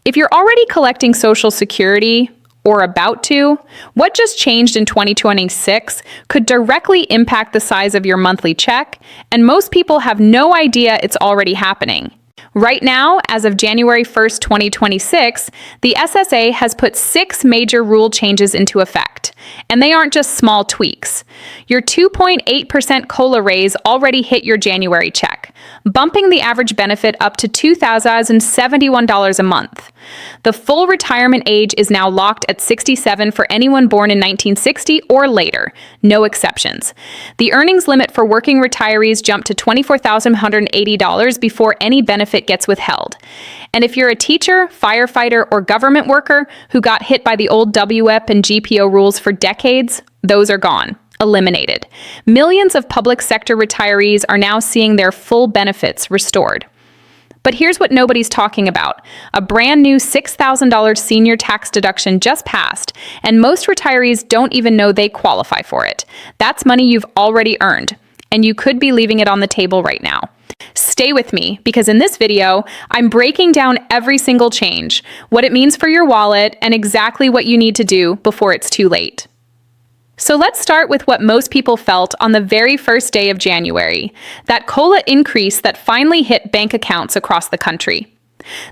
If you're already collecting Social Security or about to, what just changed in 2026 could directly impact the size of your monthly check, and most people have no idea it's already happening. Right now, as of January 1st, 2026, the SSA has put 6 major rule changes into effect, and they aren't just small tweaks. Your 2.8% COLA raise already hit your January check, bumping the average benefit up to $2,071 a month. The full retirement age is now locked at 67 for anyone born in 1960 or later, no exceptions. The earnings limit for working retirees jumped to $24,180 before any benefit gets withheld. And if you're a teacher, firefighter, or government worker who got hit by the old WEP and GPO rules for decades, those are gone. Eliminated. Millions of public sector retirees are now seeing their full benefits restored. But here's what nobody's talking about. A brand new $6,000 senior tax deduction just passed, and most retirees don't even know they qualify for it. That's money you've already earned, and you could be leaving it on the table right now. Stay with me, because in this video, I'm breaking down every single change, what it means for your wallet, and exactly what you need to do before it's too late. So let's start with what most people felt on the very first day of January, that COLA increase that finally hit bank accounts across the country.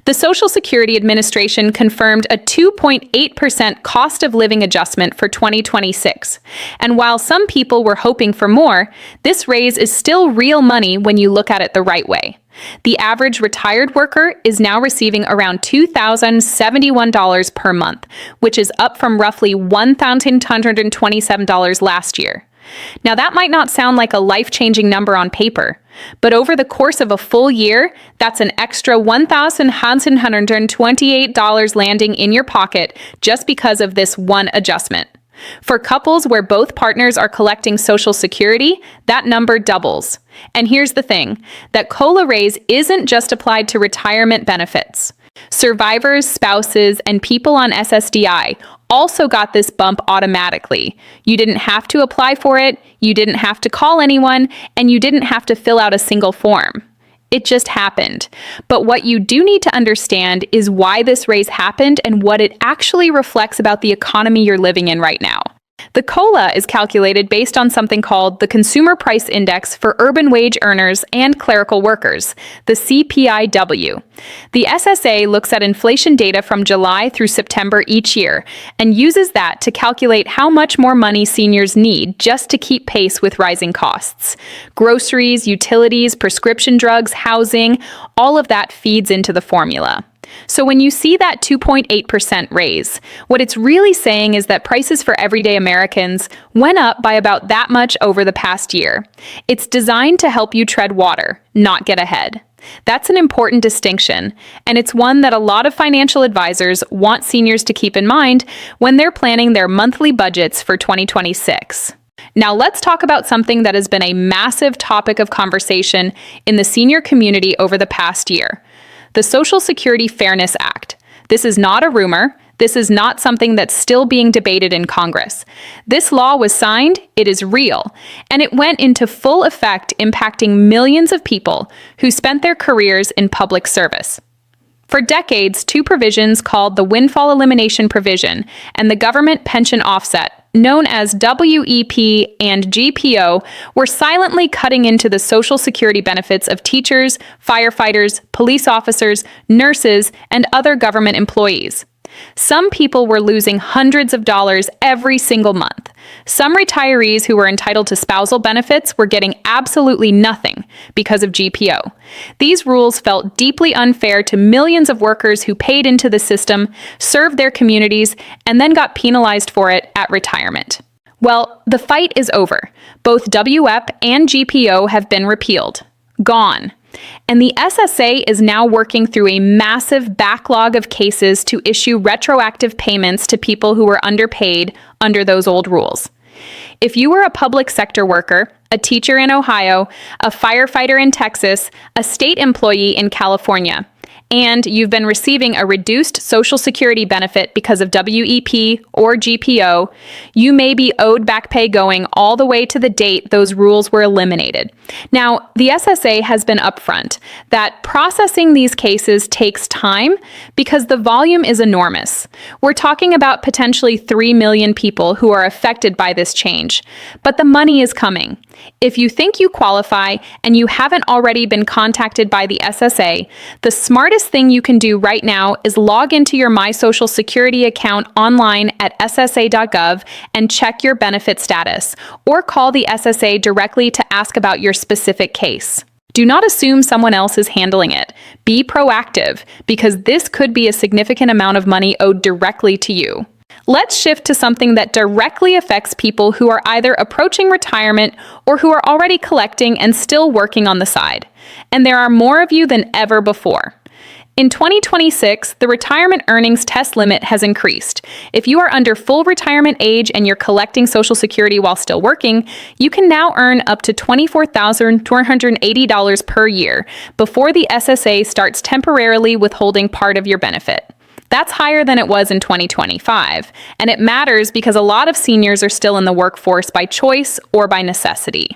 The Social Security Administration confirmed a 2.8% cost of living adjustment for 2026. And while some people were hoping for more, this raise is still real money when you look at it the right way. The average retired worker is now receiving around $2,071 per month, which is up from roughly $1,127 last year. Now, that might not sound like a life-changing number on paper, but over the course of a full year, that's an extra $1,128 landing in your pocket just because of this one adjustment. For couples where both partners are collecting Social Security, that number doubles. And here's the thing, that COLA raise isn't just applied to retirement benefits. Survivors, spouses, and people on SSDI also got this bump automatically. You didn't have to apply for it, you didn't have to call anyone, and you didn't have to fill out a single form. It just happened. But what you do need to understand is why this raise happened and what it actually reflects about the economy you're living in right now. The COLA is calculated based on something called the Consumer Price Index for urban wage earners and clerical workers, the CPIW. The SSA looks at inflation data from July through September each year and uses that to calculate how much more money seniors need just to keep pace with rising costs. Groceries, utilities, prescription drugs, housing, all of that feeds into the formula. So when you see that 2.8% raise, what it's really saying is that prices for everyday Americans went up by about that much over the past year. It's designed to help you tread water, not get ahead. That's an important distinction, and it's one that a lot of financial advisors want seniors to keep in mind when they're planning their monthly budgets for 2026. Now let's talk about something that has been a massive topic of conversation in the senior community over the past year. The Social Security Fairness Act. This is not a rumor. This is not something that's still being debated in Congress. This law was signed, it is real, and it went into full effect, impacting millions of people who spent their careers in public service. For decades, 2 provisions called the Windfall Elimination Provision and the Government Pension Offset, known as WEP and GPO, were silently cutting into the Social Security benefits of teachers, firefighters, police officers, nurses, and other government employees. Some people were losing hundreds of dollars every single month. Some retirees who were entitled to spousal benefits were getting absolutely nothing because of GPO. These rules felt deeply unfair to millions of workers who paid into the system, served their communities, and then got penalized for it at retirement. Well, the fight is over. Both WEP and GPO have been repealed. Gone. And the SSA is now working through a massive backlog of cases to issue retroactive payments to people who were underpaid under those old rules. If you were a public sector worker, a teacher in Ohio, a firefighter in Texas, a state employee in California, and you've been receiving a reduced Social Security benefit because of WEP or GPO, you may be owed back pay going all the way to the date those rules were eliminated. Now, the SSA has been upfront that processing these cases takes time because the volume is enormous. We're talking about potentially 3 million people who are affected by this change, but the money is coming. If you think you qualify and you haven't already been contacted by the SSA, the smartest thing you can do right now is log into your My Social Security account online at ssa.gov and check your benefit status, or call the SSA directly to ask about your specific case. Do not assume someone else is handling it. Be proactive, because this could be a significant amount of money owed directly to you. Let's shift to something that directly affects people who are either approaching retirement or who are already collecting and still working on the side. And there are more of you than ever before. In 2026, the retirement earnings test limit has increased. If you are under full retirement age and you're collecting Social Security while still working, you can now earn up to $24,280 per year before the SSA starts temporarily withholding part of your benefit. That's higher than it was in 2025, and it matters because a lot of seniors are still in the workforce by choice or by necessity.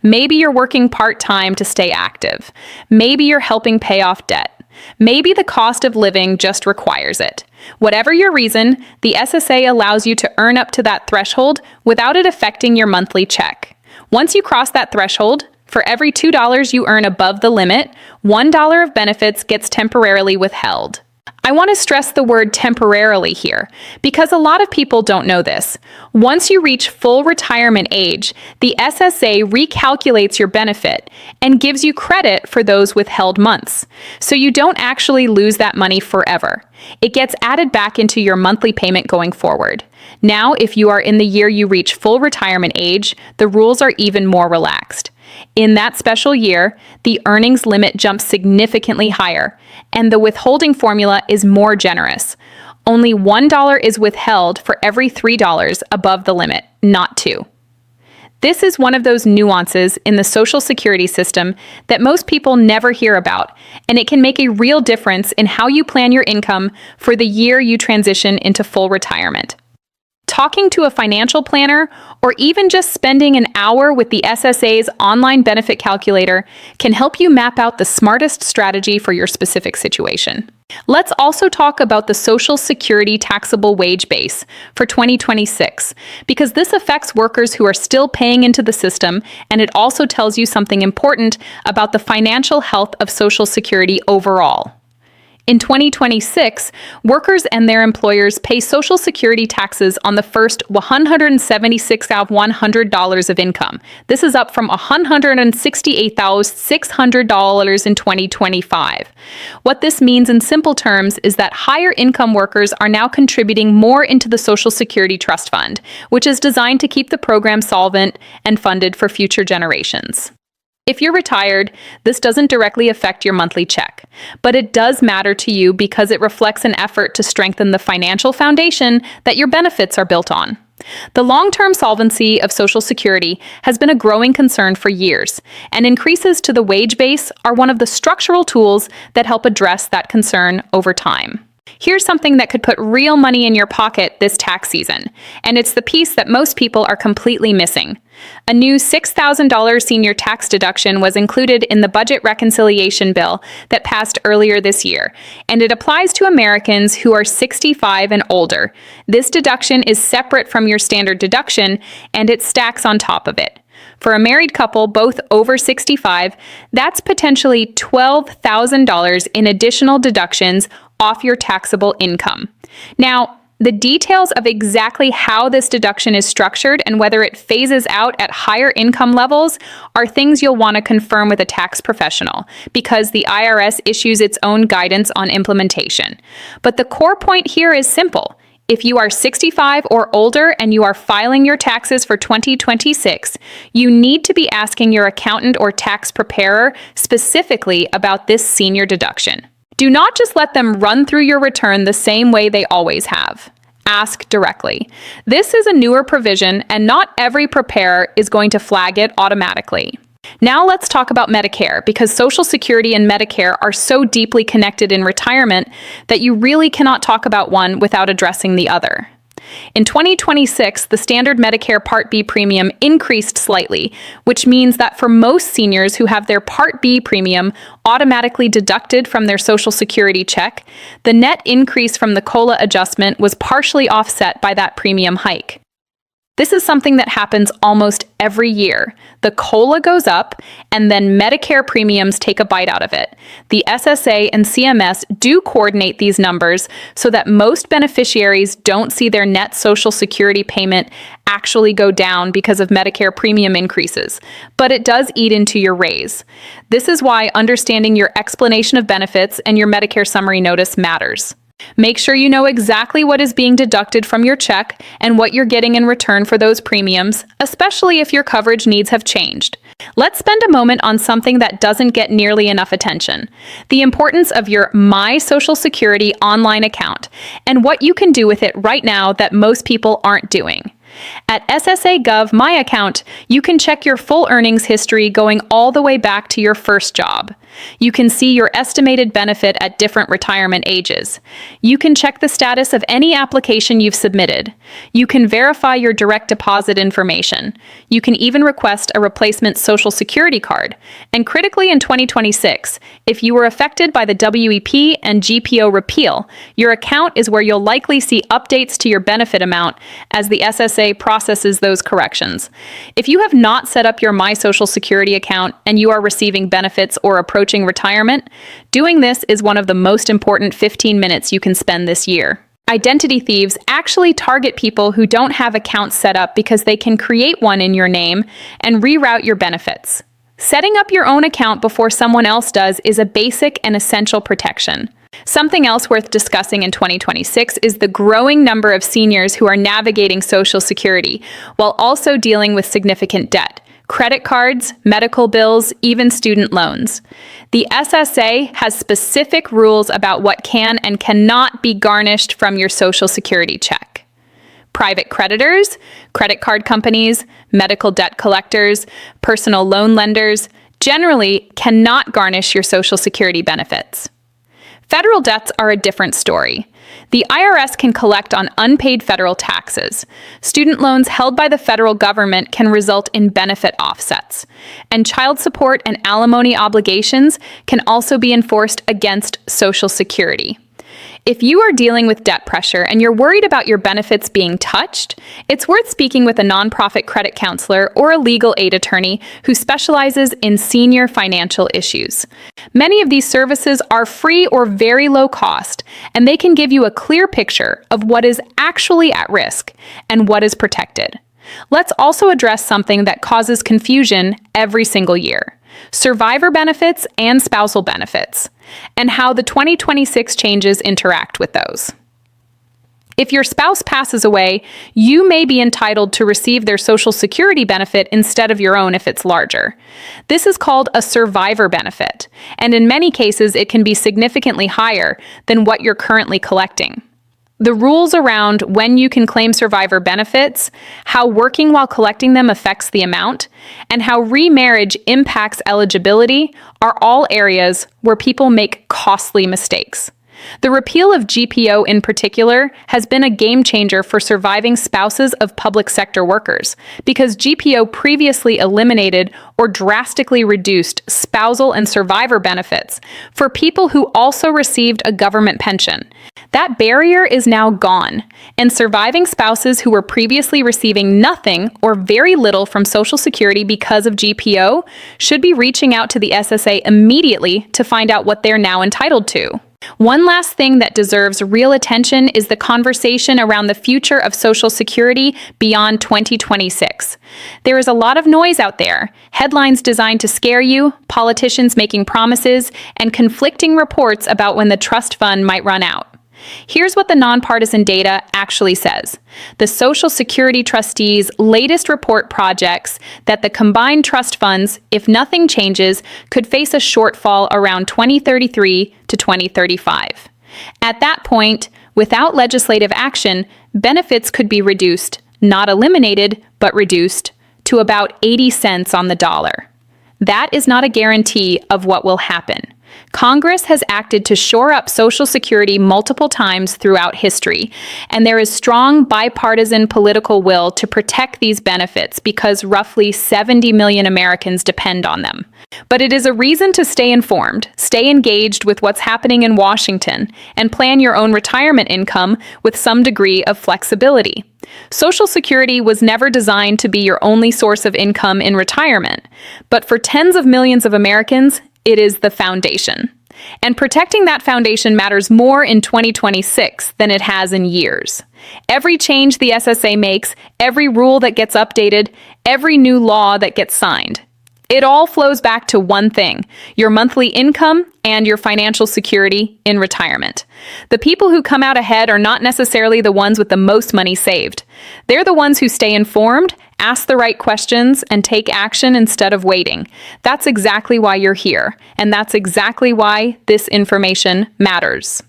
Maybe you're working part-time to stay active. Maybe you're helping pay off debt. Maybe the cost of living just requires it. Whatever your reason, the SSA allows you to earn up to that threshold without it affecting your monthly check. Once you cross that threshold, for every $2 you earn above the limit, $1 of benefits gets temporarily withheld. I want to stress the word temporarily here, because a lot of people don't know this. Once you reach full retirement age, the SSA recalculates your benefit and gives you credit for those withheld months. So you don't actually lose that money forever. It gets added back into your monthly payment going forward. Now, if you are in the year you reach full retirement age, the rules are even more relaxed. In that special year, the earnings limit jumps significantly higher, and the withholding formula is more generous. Only $1 is withheld for every $3 above the limit, not $2. This is one of those nuances in the Social Security system that most people never hear about, and it can make a real difference in how you plan your income for the year you transition into full retirement. Talking to a financial planner, or even just spending an hour with the SSA's online benefit calculator can help you map out the smartest strategy for your specific situation. Let's also talk about the Social Security taxable wage base for 2026, because this affects workers who are still paying into the system, and it also tells you something important about the financial health of Social Security overall. In 2026, workers and their employers pay Social Security taxes on the first $176,100 of income. This is up from $168,600 in 2025. What this means in simple terms is that higher income workers are now contributing more into the Social Security Trust Fund, which is designed to keep the program solvent and funded for future generations. If you're retired, this doesn't directly affect your monthly check, but it does matter to you because it reflects an effort to strengthen the financial foundation that your benefits are built on. The long-term solvency of Social Security has been a growing concern for years, and increases to the wage base are one of the structural tools that help address that concern over time. Here's something that could put real money in your pocket this tax season, and it's the piece that most people are completely missing. A new $6,000 senior tax deduction was included in the budget reconciliation bill that passed earlier this year, and it applies to Americans who are 65 and older. This deduction is separate from your standard deduction, and it stacks on top of it. For a married couple, both over 65, that's potentially $12,000 in additional deductions off your taxable income. Now, the details of exactly how this deduction is structured and whether it phases out at higher income levels are things you'll want to confirm with a tax professional, because the IRS issues its own guidance on implementation. But the core point here is simple. If you are 65 or older and you are filing your taxes for 2026, you need to be asking your accountant or tax preparer specifically about this senior deduction. Do not just let them run through your return the same way they always have. Ask directly. This is a newer provision, and not every preparer is going to flag it automatically. Now let's talk about Medicare, because Social Security and Medicare are so deeply connected in retirement that you really cannot talk about one without addressing the other. In 2026, the standard Medicare Part B premium increased slightly, which means that for most seniors who have their Part B premium automatically deducted from their Social Security check, the net increase from the COLA adjustment was partially offset by that premium hike. This is something that happens almost every year. The COLA goes up, and then Medicare premiums take a bite out of it. The SSA and CMS do coordinate these numbers so that most beneficiaries don't see their net Social Security payment actually go down because of Medicare premium increases, but it does eat into your raise. This is why understanding your explanation of benefits and your Medicare summary notice matters. Make sure you know exactly what is being deducted from your check and what you're getting in return for those premiums, especially if your coverage needs have changed. Let's spend a moment on something that doesn't get nearly enough attention: the importance of your My Social Security online account and what you can do with it right now that most people aren't doing. At SSA Gov My Account, you can check your full earnings history going all the way back to your first job. You can see your estimated benefit at different retirement ages. You can check the status of any application you've submitted. You can verify your direct deposit information. You can even request a replacement Social Security card. And critically, in 2026, if you were affected by the WEP and GPO repeal, your account is where you'll likely see updates to your benefit amount as the SSA processes those corrections. If you have not set up your My Social Security account and you are receiving benefits or approaching retirement, doing this is one of the most important 15 minutes you can spend this year. Identity thieves actually target people who don't have accounts set up because they can create one in your name and reroute your benefits. Setting up your own account before someone else does is a basic and essential protection. Something else worth discussing in 2026 is the growing number of seniors who are navigating Social Security while also dealing with significant debt: credit cards, medical bills, even student loans. The SSA has specific rules about what can and cannot be garnished from your Social Security check. Private creditors, credit card companies, medical debt collectors, personal loan lenders generally cannot garnish your Social Security benefits. Federal debts are a different story. The IRS can collect on unpaid federal taxes. Student loans held by the federal government can result in benefit offsets. And child support and alimony obligations can also be enforced against Social Security. If you are dealing with debt pressure and you're worried about your benefits being touched, it's worth speaking with a nonprofit credit counselor or a legal aid attorney who specializes in senior financial issues. Many of these services are free or very low cost, and they can give you a clear picture of what is actually at risk and what is protected. Let's also address something that causes confusion every single year: survivor benefits and spousal benefits, and how the 2026 changes interact with those. If your spouse passes away, you may be entitled to receive their Social Security benefit instead of your own if it's larger. This is called a survivor benefit, and in many cases it can be significantly higher than what you're currently collecting. The rules around when you can claim survivor benefits, how working while collecting them affects the amount, and how remarriage impacts eligibility are all areas where people make costly mistakes. The repeal of GPO in particular has been a game changer for surviving spouses of public sector workers, because GPO previously eliminated or drastically reduced spousal and survivor benefits for people who also received a government pension. That barrier is now gone, and surviving spouses who were previously receiving nothing or very little from Social Security because of GPO should be reaching out to the SSA immediately to find out what they're now entitled to. One last thing that deserves real attention is the conversation around the future of Social Security beyond 2026. There is a lot of noise out there: headlines designed to scare you, politicians making promises, and conflicting reports about when the trust fund might run out. Here's what the nonpartisan data actually says. The Social Security trustees' latest report projects that the combined trust funds, if nothing changes, could face a shortfall around 2033 to 2035. At that point, without legislative action, benefits could be reduced, not eliminated, but reduced, to about 80 cents on the dollar. That is not a guarantee of what will happen. Congress has acted to shore up Social Security multiple times throughout history, and there is strong bipartisan political will to protect these benefits because roughly 70 million Americans depend on them. But it is a reason to stay informed, stay engaged with what's happening in Washington, and plan your own retirement income with some degree of flexibility. Social Security was never designed to be your only source of income in retirement, but for tens of millions of Americans, it is the foundation. And protecting that foundation matters more in 2026 than it has in years. Every change the SSA makes, every rule that gets updated, every new law that gets signed, it all flows back to one thing: your monthly income and your financial security in retirement. The people who come out ahead are not necessarily the ones with the most money saved. They're the ones who stay informed, ask the right questions, and take action instead of waiting. That's exactly why you're here, and that's exactly why this information matters.